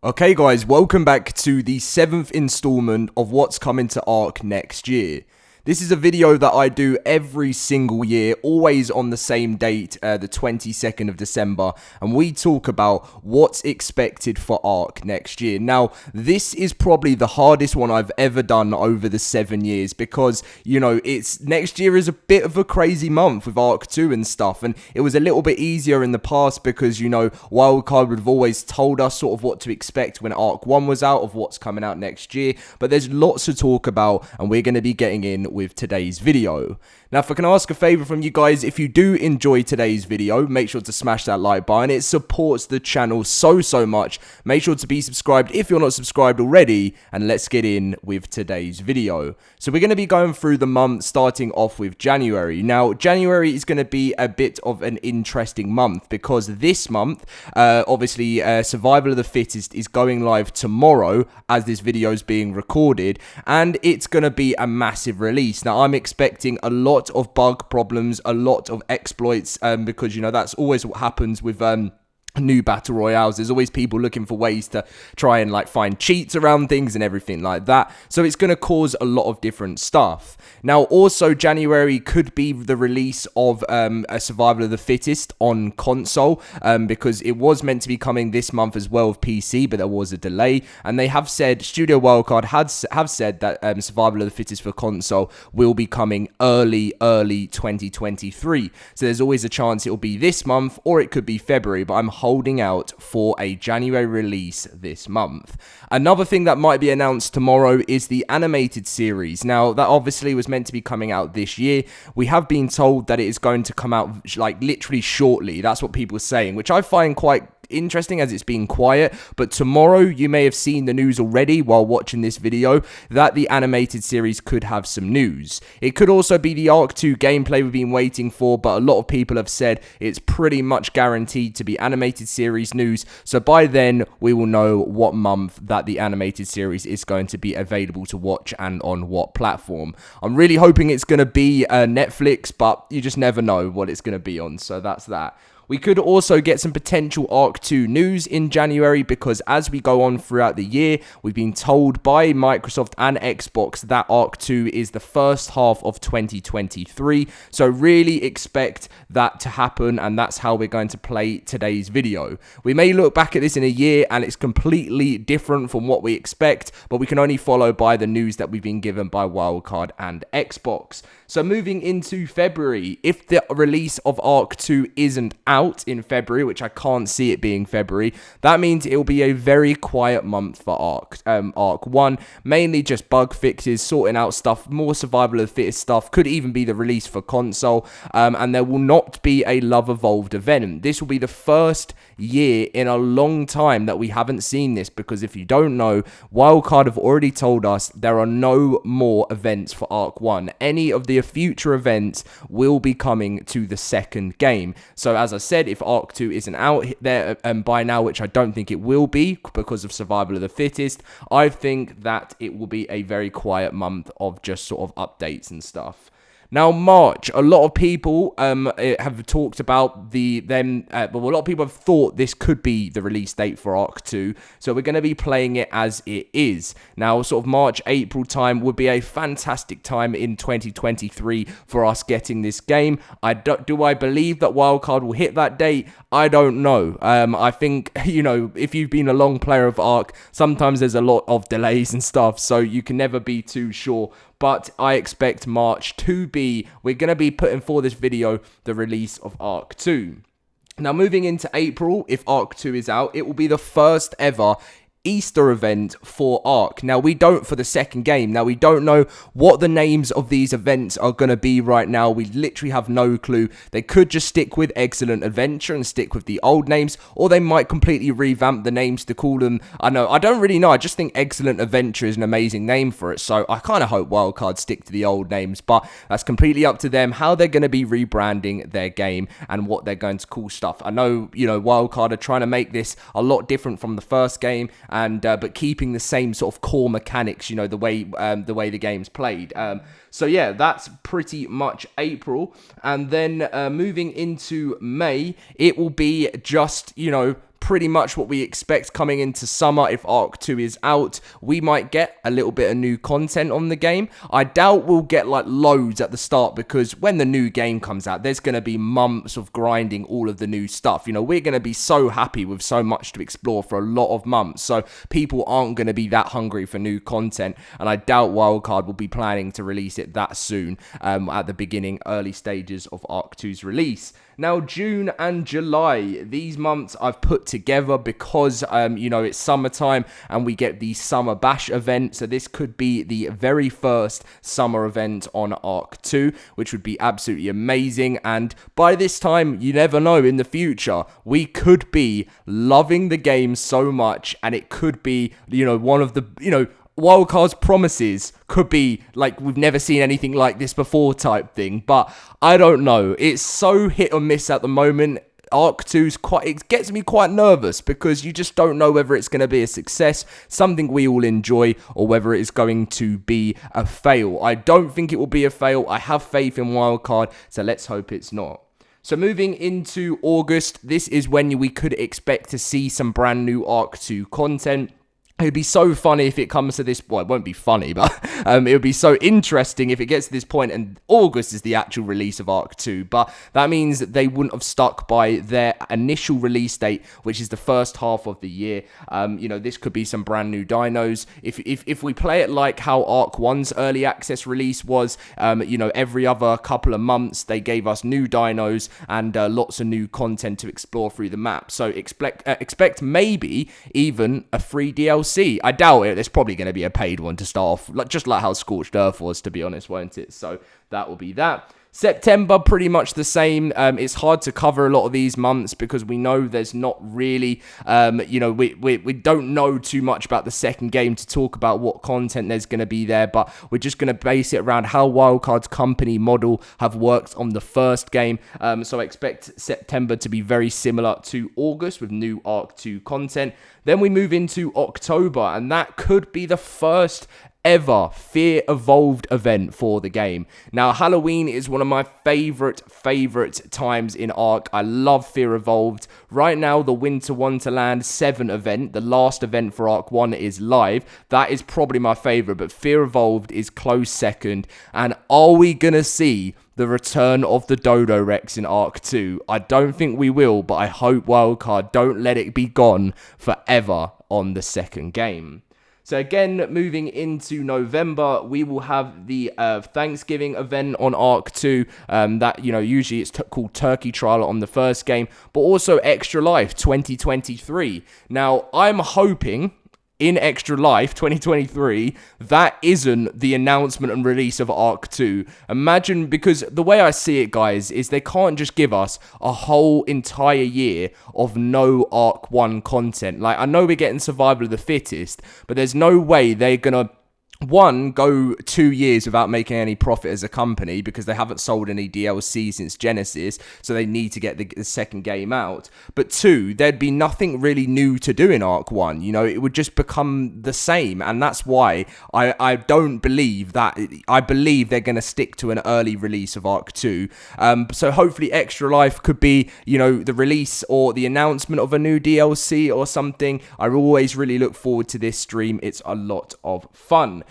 Okay guys, welcome back to the 7th installment of what's coming to ARK next year. This is a video that I do every single year, always on the same date, the 22nd of December, and we talk about what's expected for ARK next year. Now, this is probably the hardest one I've ever done over the 7 years because, it's next year is a bit of a crazy month with ARK 2 and stuff, and it was a little bit easier in the past because, Wildcard would have always told us sort of what to expect when ARK 1 was out of what's coming out next year, but there's lots to talk about, and we're going to be getting in with today's video. Now, if I can ask a favor from you guys, if you do enjoy today's video, make sure to smash that like button. It supports the channel so much. Make sure to be subscribed if you're not subscribed already, and let's get in with today's video. So we're going to be going through the month, starting off with January. Now, January is going to be a bit of an interesting month because this month, obviously, Survival of the Fittest is going live tomorrow as this video is being recorded, and it's going to be a massive release. Now, I'm expecting a lot of bug problems, a lot of exploits, because that's always what happens with new battle royales. There's always people looking for ways to try and find cheats around things and everything like that, so it's going to cause a lot of different stuff. Now, also, January could be the release of a Survival of the Fittest on console, because it was meant to be coming this month as well with PC, but there was a delay, and they have said, Studio Wildcard have said that Survival of the Fittest for console will be coming early 2023, so there's always a chance it will be this month or it could be February, but I'm holding out for a January release this month. Another thing that might be announced tomorrow is the animated series. Now, that obviously was meant to be coming out this year. We have been told that it is going to come out literally shortly. That's what people are saying, which I find quite interesting as it's been quiet. But tomorrow, you may have seen the news already while watching this video that the animated series could have some news. It could also be the ARK 2 gameplay we've been waiting for, but a lot of people have said it's pretty much guaranteed to be animated series news, so by then we will know what month that the animated series is going to be available to watch and on what platform. I'm really hoping it's going to be Netflix, but you just never know what it's going to be on, so that's that. We could also get some potential ARK 2 news in January because as we go on throughout the year, we've been told by Microsoft and Xbox that ARK 2 is the first half of 2023. So really expect that to happen, and that's how we're going to play today's video. We may look back at this in a year and it's completely different from what we expect, but we can only follow by the news that we've been given by Wildcard and Xbox. So moving into February, if the release of ARK 2 isn't out in February, which I can't see it being February, that means it will be a very quiet month for ARK 1, mainly just bug fixes, sorting out stuff, more Survival of the Fittest stuff, could even be the release for console, and there will not be a Love Evolved event. This will be the first year in a long time that we haven't seen this, because if you don't know, Wildcard have already told us there are no more events for ARK 1. Any of the future events will be coming to the second game. So as I said, if ARK 2 isn't out there by now, which I don't think it will be because of Survival of the Fittest, I think that it will be a very quiet month of just sort of updates and stuff. Now, March, a lot of people have talked about but a lot of people have thought this could be the release date for ARK 2, so we're going to be playing it as it is. Now, sort of March, April time would be a fantastic time in 2023 for us getting this game. Do I believe that Wildcard will hit that date? I don't know. I think, if you've been a long player of ARK, sometimes there's a lot of delays and stuff, so you can never be too sure. But I expect March to be, we're going to be putting for this video, the release of ARK 2. Now, moving into April, if ARK 2 is out, it will be the first ever Easter event for ARK. Now, for the second game. Now, we don't know what the names of these events are going to be right now. We literally have no clue. They could just stick with Excellent Adventure and stick with the old names, or they might completely revamp the names to call them, I don't really know. I just think Excellent Adventure is an amazing name for it, so I kind of hope Wildcard stick to the old names, but that's completely up to them how they're going to be rebranding their game and what they're going to call stuff. I know, Wildcard are trying to make this a lot different from the first game, and but keeping the same sort of core mechanics, the way the game's played. So yeah, that's pretty much April, and then moving into May, it will be just pretty much what we expect coming into summer. If ARK 2 is out, we might get a little bit of new content on the game. I doubt we'll get like loads at the start, because when the new game comes out, there's going to be months of grinding all of the new stuff. You know, we're going to be so happy with so much to explore for a lot of months, so people aren't going to be that hungry for new content, and I doubt Wildcard will be planning to release it that soon at the beginning, early stages of ARK 2's release. Now, June and July, these months I've put together because, you know, it's summertime and we get the Summer Bash event. So this could be the very first summer event on ARK 2, which would be absolutely amazing. And by this time, you never know, in the future, we could be loving the game so much, and it could be, you know, one of the, you know, Wildcard's promises could be like we've never seen anything like this before type thing, but I don't know. It's so hit or miss at the moment. ARK 2's it gets me quite nervous, because you just don't know whether it's going to be a success, something we all enjoy, or whether it is going to be a fail. I don't think it will be a fail. I have faith in Wildcard, so let's hope it's not. So moving into August, this is when we could expect to see some brand new ARK 2 content. It'd be so funny if it comes to this. Well, it won't be funny, but it would be so interesting if it gets to this point and August is the actual release of ARK 2. But that means that they wouldn't have stuck by their initial release date, which is the first half of the year. You know, this could be some brand new dinos. If we play it like how ARK 1's early access release was, you know, every other couple of months they gave us new dinos and lots of new content to explore through the map. So expect maybe even a free DLC. I doubt it. There's probably going to be a paid one to start off, just like how Scorched Earth was, to be honest, won't it? So that will be that. September, pretty much the same. It's hard to cover a lot of these months because we know there's not really, you know, we don't know too much about the second game to talk about what content there's going to be there, but we're just going to base it around how Wildcard's company model have worked on the first game. So I expect September to be very similar to August with new ARK 2 content. Then we move into October, and that could be the first ever Fear Evolved event for the game. Now, Halloween is one of my favorite times in ARK. I love Fear Evolved. Right now, the Winter Wonderland 7 event, the last event for ARK 1, is live. That is probably my favorite, but Fear Evolved is close second. And are we gonna see the return of the Dodo Rex in ARK 2? I don't think we will, but I hope Wildcard don't let it be gone forever on the second game. So again, moving into November, we will have the Thanksgiving event on ARK 2. That, you know, usually it's called Turkey Trial on the first game, but also Extra Life 2023. Now, I'm hoping in Extra Life 2023, that isn't the announcement and release of ARK 2. Imagine, because the way I see it, guys, is they can't just give us a whole entire year of no ARK 1 content. Like, I know we're getting Survival of the Fittest, but there's no way they're gonna go 2 years without making any profit as a company, because they haven't sold any DLC since Genesis, so they need to get the second game out. But 2, there'd be nothing really new to do in ARK 1. You know, it would just become the same, and that's why I don't believe that. I believe they're going to stick to an early release of ARK 2. So hopefully Extra Life could be, you know, the release or the announcement of a new DLC or something. I always really look forward to this stream. It's a lot of fun.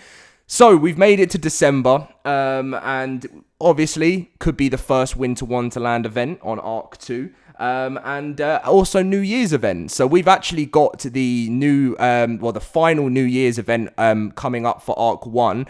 So we've made it to December, and obviously could be the first Winter Wonderland event on ARK 2, and also New Year's event. So we've actually got the new, the final New Year's event coming up for ARK 1,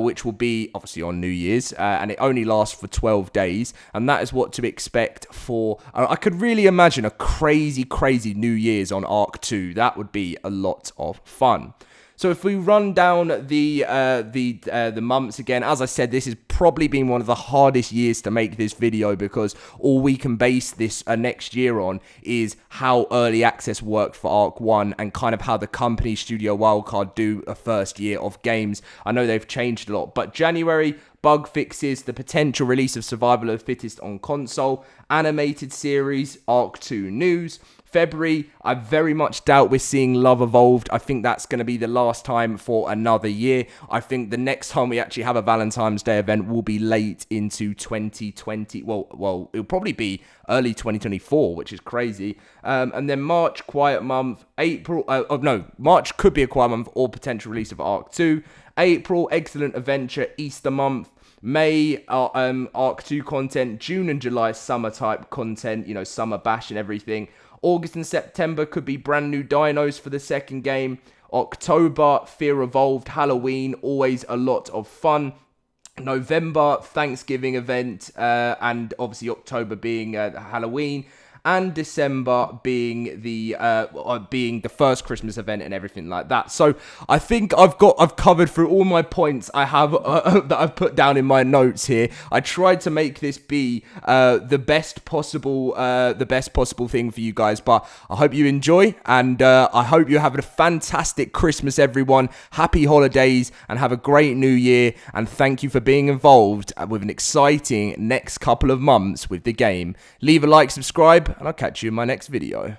which will be obviously on New Year's, and it only lasts for 12 days, and that is what to expect for. I could really imagine a crazy New Year's on ARK 2. That would be a lot of fun. So if we run down the months again, as I said, this has probably been one of the hardest years to make this video, because all we can base this next year on is how early access worked for ARK 1 and kind of how the company Studio Wildcard do a first year of games. I know they've changed a lot, but January, bug fixes, the potential release of Survival of the Fittest on console, animated series, ARK 2 news. February, I very much doubt we're seeing Love Evolved. I think that's going to be the last time for another year. I think the next time we actually have a Valentine's Day event will be late into 2020. Well, it'll probably be early 2024, which is crazy. And then March, quiet month. April, March could be a quiet month or potential release of ARK 2. April, excellent adventure, Easter month. May, ARK 2 content. June and July, summer type content, summer bash and everything. August and September could be brand new dinos for the second game. October, Fear Evolved, Halloween, always a lot of fun. November, Thanksgiving event, and obviously October being Halloween. And December being the first Christmas event and everything like that. So I think I've covered through all my points I have that I've put down in my notes here. I tried to make this be the best possible thing for you guys. But I hope you enjoy, and I hope you have a fantastic Christmas, everyone. Happy holidays, and have a great New Year. And thank you for being involved with an exciting next couple of months with the game. Leave a like, subscribe, and I'll catch you in my next video.